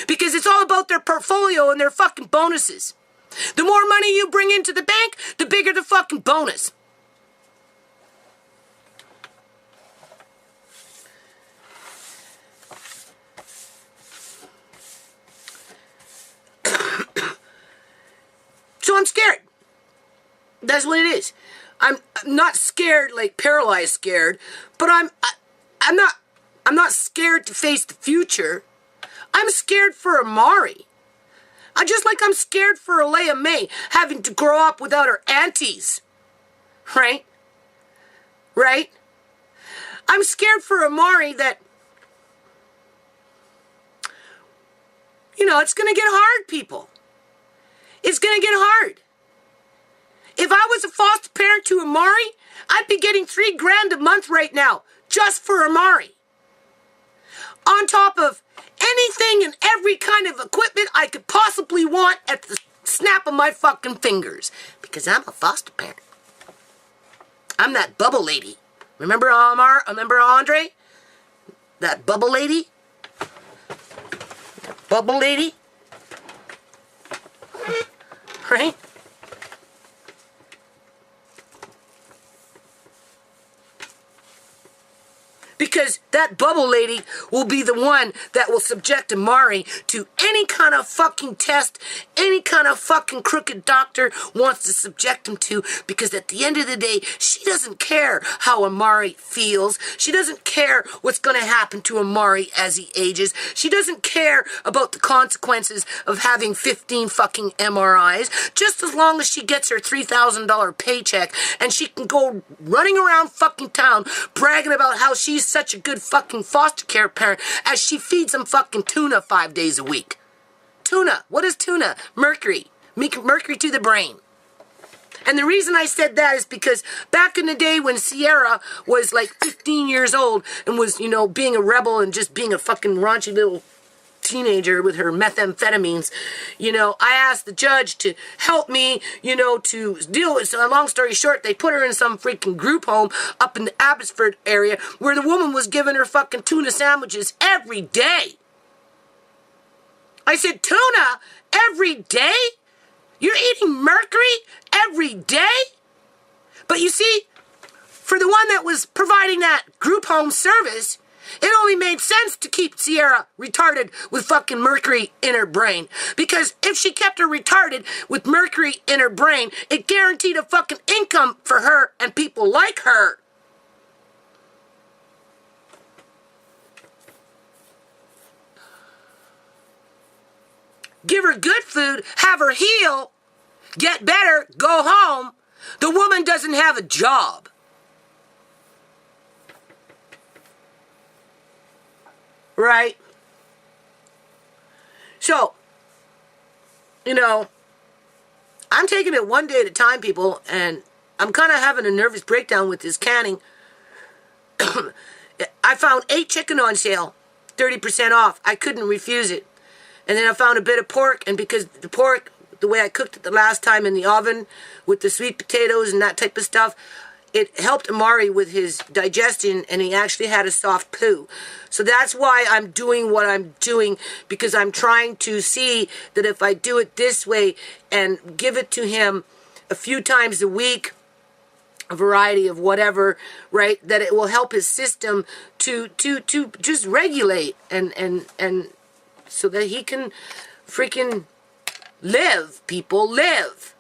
Because it's all about their portfolio and their fucking bonuses. The more money you bring into the bank, the bigger the fucking bonus. So I'm scared. That's what it is. I'm not scared, like paralyzed scared, but I'm not scared to face the future. I'm scared for Amari. Just like I'm scared for Alea May having to grow up without her aunties. Right? Right? I'm scared for Amari that, it's going to get hard, people. It's going to get hard. If I was a foster parent to Amari, I'd be getting $3,000 a month right now, just for Amari. On top of anything and every kind of equipment I could possibly want at the snap of my fucking fingers. Because I'm a foster parent. I'm that bubble lady. Remember Remember Andre? That bubble lady? Bubble lady? Right? Because that bubble lady will be the one that will subject Amari to any kind of fucking test, any kind of fucking crooked doctor wants to subject him to, because at the end of the day, she doesn't care how Amari feels. She doesn't care what's going to happen to Amari as he ages. She doesn't care about the consequences of having 15 fucking MRIs, just as long as she gets her $3,000 paycheck and she can go running around fucking town bragging about how she's such a good fucking foster care parent as she feeds them fucking tuna 5 days a week. Tuna. What is tuna? Mercury. Mercury to the brain. And the reason I said that is because back in the day when Sierra was like 15 years old and was, being a rebel and just being a fucking raunchy little teenager with her methamphetamines, I asked the judge to help me, to deal with, so long story short, they put her in some freaking group home up in the Abbotsford area where the woman was giving her fucking tuna sandwiches every day. I said, tuna every day? You're eating mercury every day? But you see, for the one that was providing that group home service, it only made sense to keep Sierra retarded with fucking mercury in her brain. Because if she kept her retarded with mercury in her brain, it guaranteed a fucking income for her and people like her. give her good food, have her heal, get better, go home, the woman doesn't have a job. Right? So, I'm taking it one day at a time, people, and I'm kind of having a nervous breakdown with this canning. I found 8 chicken on sale, 30% off. I couldn't refuse it. And then I found a bit of pork, and because the pork, the way I cooked it the last time in the oven with the sweet potatoes and that type of stuff, it helped Amari with his digestion, and he actually had a soft poo. So that's why I'm doing what I'm doing, because I'm trying to see that if I do it this way and give it to him a few times a week, a variety of whatever, right, that it will help his system to just regulate and so that he can freaking live, people, live.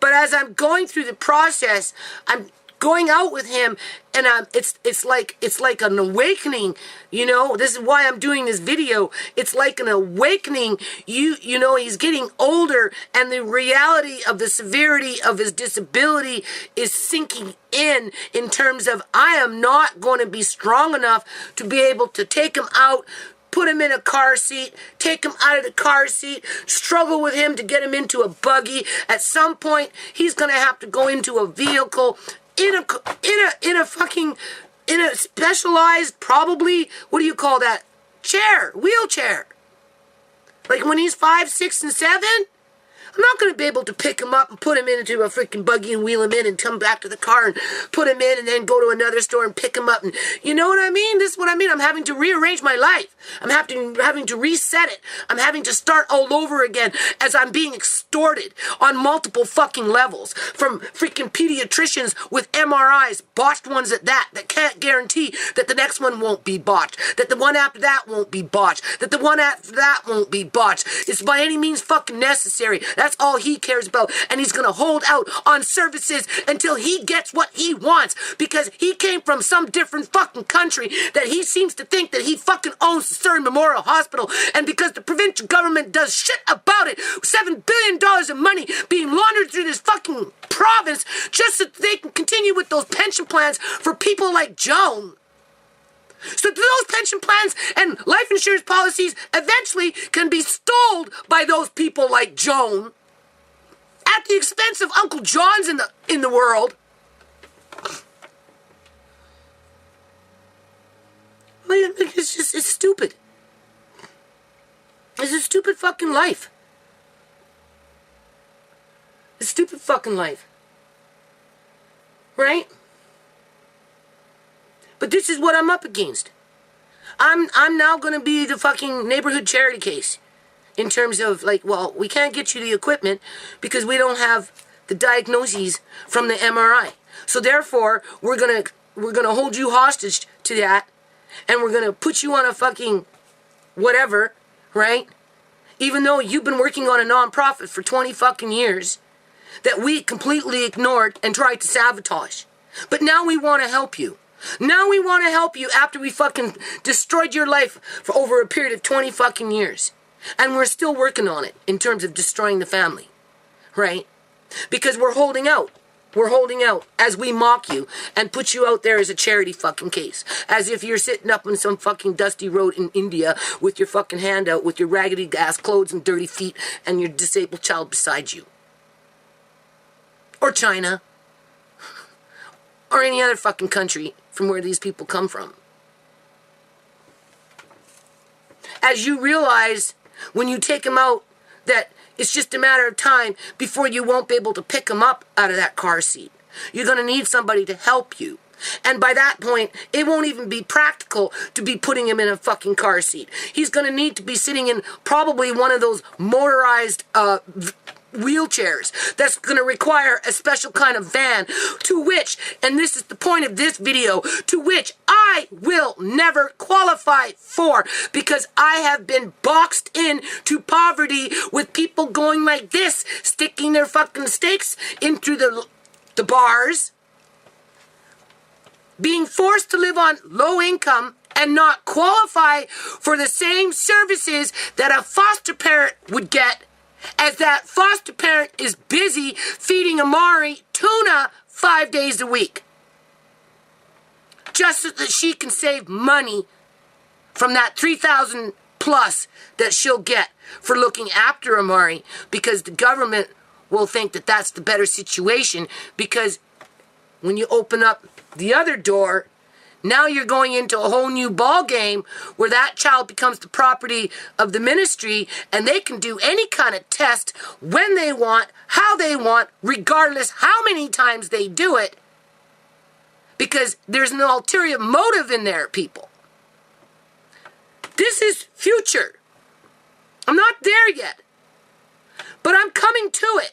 But as I'm going through the process, I'm going out with him, and it's like an awakening, This is why I'm doing this video. It's like an awakening. He's getting older, and the reality of the severity of his disability is sinking in terms of I am not going to be strong enough to be able to take him out, put him in a car seat, take him out of the car seat, struggle with him to get him into a buggy. At some point, he's going to have to go into a vehicle, in a specialized, probably, what do you call that? Wheelchair. Like when he's 5, 6, and 7, I'm not going to be able to pick him up and put him into a freaking buggy and wheel him in and come back to the car and put him in and then go to another store and pick him up. And you know what I mean? This is what I mean. I'm having to rearrange my life. I'm having to reset it. I'm having to start all over again as I'm being extorted on multiple fucking levels from freaking pediatricians with MRIs, botched ones at that can't guarantee that the next one won't be botched, that the one after that won't be botched, that the one after that won't be botched. It's by any means fucking necessary. That's all he cares about. And he's going to hold out on services until he gets what he wants, because he came from some different fucking country that he seems to think that he fucking owns the CERN Memorial Hospital. And because the provincial government does shit about it, $7 billion of money being laundered through this fucking province just so they can continue with those pension plans for people like Joan. So those pension plans and life insurance policies eventually can be stole by those people like Joan at the expense of Uncle John's in the world. It's stupid. It's a stupid fucking life. A stupid fucking life. Right? But this is what I'm up against. I'm now going to be the fucking neighborhood charity case. In terms of we can't get you the equipment because we don't have the diagnoses from the MRI. So therefore, we're gonna hold you hostage to that, and we're gonna put you on a fucking whatever, right? Even though you've been working on a non-profit for 20 fucking years that we completely ignored and tried to sabotage. But now we want to help you. Now we want to help you after we fucking destroyed your life for over a period of 20 fucking years. And we're still working on it in terms of destroying the family, right? Because we're holding out. We're holding out as we mock you and put you out there as a charity fucking case. As if you're sitting up on some fucking dusty road in India with your fucking hand out, with your raggedy ass clothes and dirty feet and your disabled child beside you. Or China. Or any other fucking country from where these people come from. As you realize, when you take them out, that it's just a matter of time before you won't be able to pick them up out of that car seat. You're going to need somebody to help you. And by that point, it won't even be practical to be putting him in a fucking car seat. He's going to need to be sitting in probably one of those motorized wheelchairs that's going to require a special kind of van, to which, and this is the point of this video, to which I will never qualify for, because I have been boxed in to poverty with people going like this, sticking their fucking stakes into the bars, being forced to live on low income and not qualify for the same services that a foster parent would get, as that foster parent is busy feeding Amari tuna 5 days a week, just so that she can save money from that $3,000 plus that she'll get for looking after Amari, because the government will think that that's the better situation, because when you open up the other door, now you're going into a whole new ball game where that child becomes the property of the ministry, and they can do any kind of test when they want, how they want, regardless how many times they do it, because there's an ulterior motive in there, people. This is future. I'm not there yet, but I'm coming to it.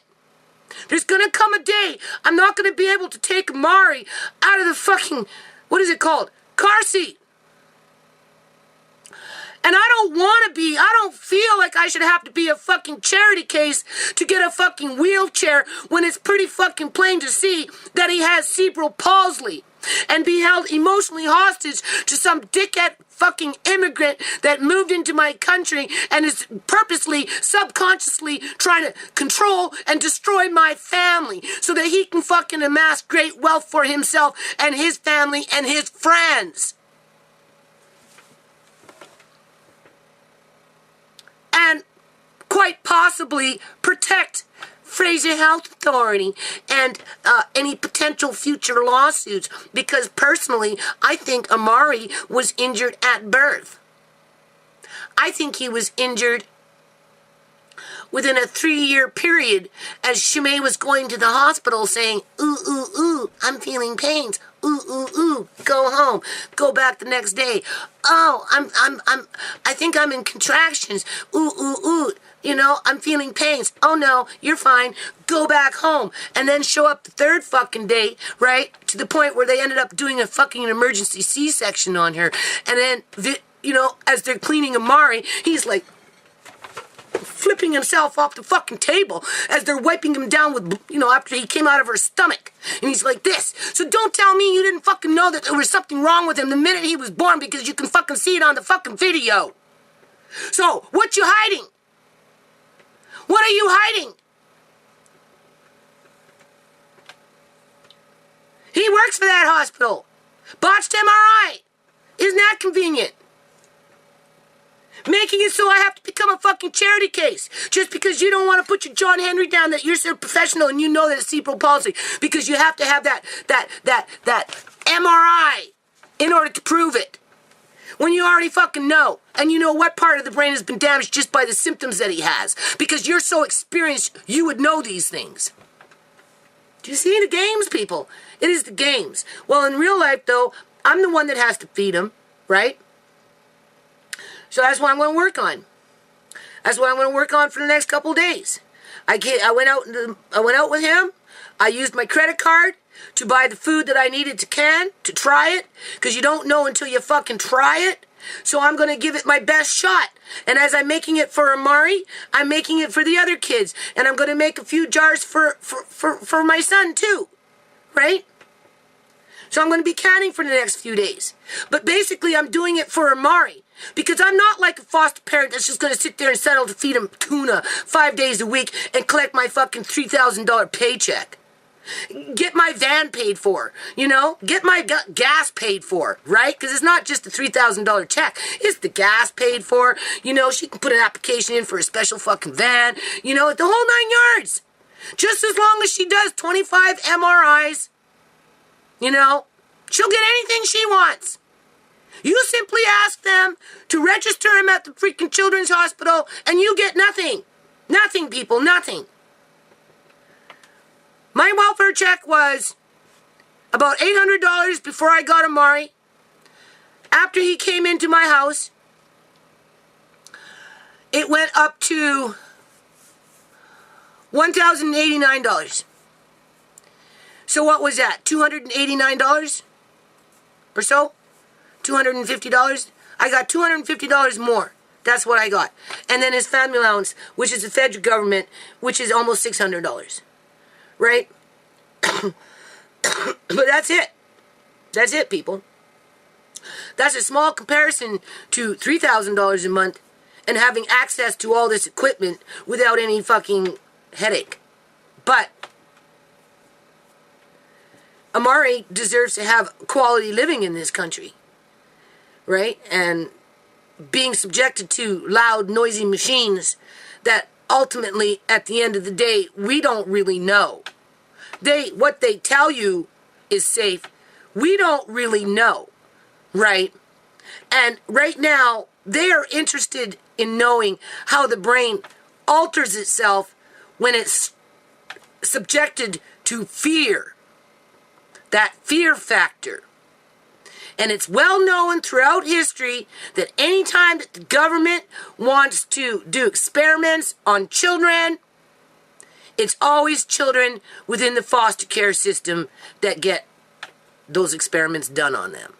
There's going to come a day I'm not going to be able to take Amari out of the fucking, what is it called? Car seat. And I don't feel like I should have to be a fucking charity case to get a fucking wheelchair when it's pretty fucking plain to see that he has cerebral palsy, and be held emotionally hostage to some dickhead fucking immigrant that moved into my country and is purposely, subconsciously trying to control and destroy my family so that he can fucking amass great wealth for himself and his family and his friends. And quite possibly protect Fraser Health Authority and any potential future lawsuits, because personally, I think Amari was injured at birth. I think he was injured within a 3-year period as Shimei was going to the hospital saying, ooh, ooh, ooh, I'm feeling pains. Ooh, ooh, ooh, go home. Go back the next day. Oh, I think I'm in contractions. Ooh, ooh, ooh. You know, I'm feeling pains. Oh no, you're fine. Go back home. And then show up the third fucking day, right? To the point where they ended up doing a fucking emergency C-section on her. And then, you know, as they're cleaning Amari, he's like flipping himself off the fucking table as they're wiping him down with, you know, after he came out of her stomach. And he's like this. So don't tell me you didn't fucking know that there was something wrong with him the minute he was born, because you can fucking see it on the fucking video. So, what you hiding? What are you hiding? He works for that hospital. Botched MRI. Isn't that convenient? Making it so I have to become a fucking charity case just because you don't want to put your John Henry down that you're so professional and you know that it's cerebral palsy, because you have to have that MRI in order to prove it. When you already fucking know, and you know what part of the brain has been damaged just by the symptoms that he has, because you're so experienced, you would know these things. Do you see the games, people? It is the games. Well, in real life, though, I'm the one that has to feed him, right? So that's what I'm going to work on. That's what I'm going to work on for the next couple of days. I went out with him. I used my credit card to buy the food that I needed to try it, because you don't know until you fucking try it. So I'm going to give it my best shot. And as I'm making it for Amari, I'm making it for the other kids. And I'm going to make a few jars for my son too. Right? So I'm going to be canning for the next few days. But basically, I'm doing it for Amari, because I'm not like a foster parent that's just going to sit there and settle to feed him tuna 5 days a week and collect my fucking $3,000 paycheck. Get my van paid for, you know? Get my gas paid for, right? Because it's not just the $3,000 check. It's the gas paid for. You know, she can put an application in for a special fucking van. You know, the whole 9 yards. Just as long as she does 25 MRIs, you know, she'll get anything she wants. You simply ask them to register him at the freaking children's hospital, and you get nothing. Nothing, people, nothing. My welfare check was about $800 before I got Amari. After he came into my house, it went up to $1,089. So what was that? $289 or so? $250? I got $250 more. That's what I got. And then his family allowance, which is the federal government, which is almost $600. Right? But that's it. That's it, people. That's a small comparison to $3,000 a month and having access to all this equipment without any fucking headache. But Amari deserves to have quality living in this country, right? And being subjected to loud, noisy machines that ultimately, at the end of the day, we don't really know. What they tell you is safe. We don't really know, right? And right now, they are interested in knowing how the brain alters itself when it's subjected to fear. That fear factor. And it's well known throughout history that anytime that the government wants to do experiments on children, it's always children within the foster care system that get those experiments done on them.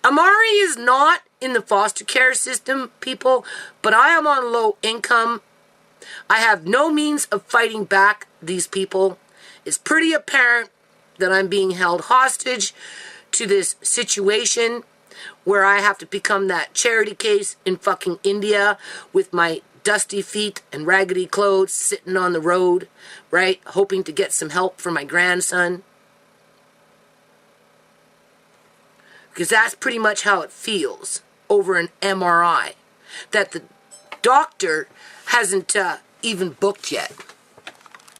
Amari is not in the foster care system, people, but I am on low income. I have no means of fighting back these people. It's pretty apparent that I'm being held hostage to this situation where I have to become that charity case in fucking India with my dusty feet and raggedy clothes sitting on the road, right? Hoping to get some help for my grandson. Because that's pretty much how it feels over an MRI that the doctor hasn't even booked yet.